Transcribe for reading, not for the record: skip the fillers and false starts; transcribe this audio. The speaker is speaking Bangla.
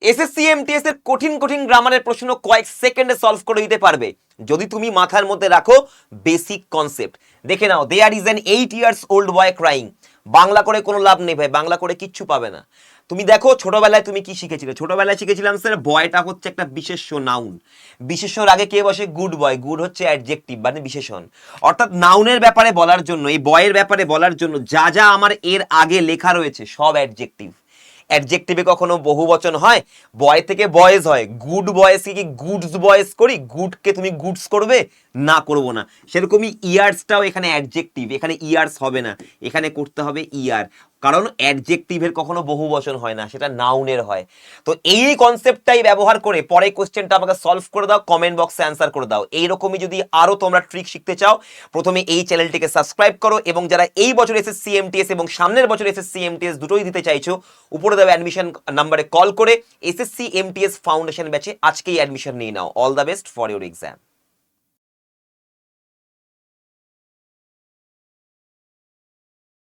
এসএসসি এমটিএস এর কঠিন কঠিন গ্রামারের প্রশ্ন কয়েক সেকেন্ডে সলভ করে দিতে পারবে যদি তুমি মাথার মধ্যে রাখো বেসিক কনসেপ্ট। দেখে নাও, there is an 8 years old boy crying. Bangla করে কোনো লাভ নেই ভাই, বাংলা করে কিচ্ছু পাবে না। তুমি দেখো ছোটবেলায় তুমি কি শিখেছিলে? ছোটবেলায় শিখেছিলাম স্যার বয়টা হচ্ছে একটা বিশেষ্য, নাউন। বিশেষ্যর আগে কে বসে? Good boy. গুড হচ্ছে অ্যাডজেক্টিভ মানে বিশেষণ। অর্থাৎ নাউনের ব্যাপারে বলার জন্য, এই বয়ের ব্যাপারে বলার জন্য যা যা আমার এর আগে লেখা রয়েছে সব অ্যাডজেক্টিভ। অ্যাডজেক্টিভে কখনো বহুবচন হয়? বয় থেকে বয়েজ হয়। গুড বয়েজকে কি গুডস বয়েজ করি? গুডকে তুমি গুডস করবে? না, করবো না। সেরকমই ইয়ার্সটাও এখানে অ্যাডজেক্টিভ, এখানে ইয়ার্স হবে না, এখানে করতে হবে ইয়ার। কারণ অ্যাডজেক্টিভের কখনো বহুবচন হয় না, সেটা নাউনের হয়। তো এই কনসেপ্টটাই ব্যবহার করে পরে কোশ্চেনটা আমাকে সলভ করে দাও, কমেন্ট বক্সে অ্যান্সার করে দাও। এইরকমই যদি আরো তোমরা ট্রিক শিখতে চাও, প্রথমে এই চ্যানেলটিকে সাবস্ক্রাইব করো, এবং যারা এই বছর এসএসসি এমটিএস এবং সামনের বছর এসএসসি এমটিএস দুটোই দিতে চাইছো, উপরে দেওয়া অ্যাডমিশন নাম্বারে কল করে এসএসসি এমটিএস ফাউন্ডেশন ব্যাচে আজকেই অ্যাডমিশন নিয়ে নাও। All the best for your exam.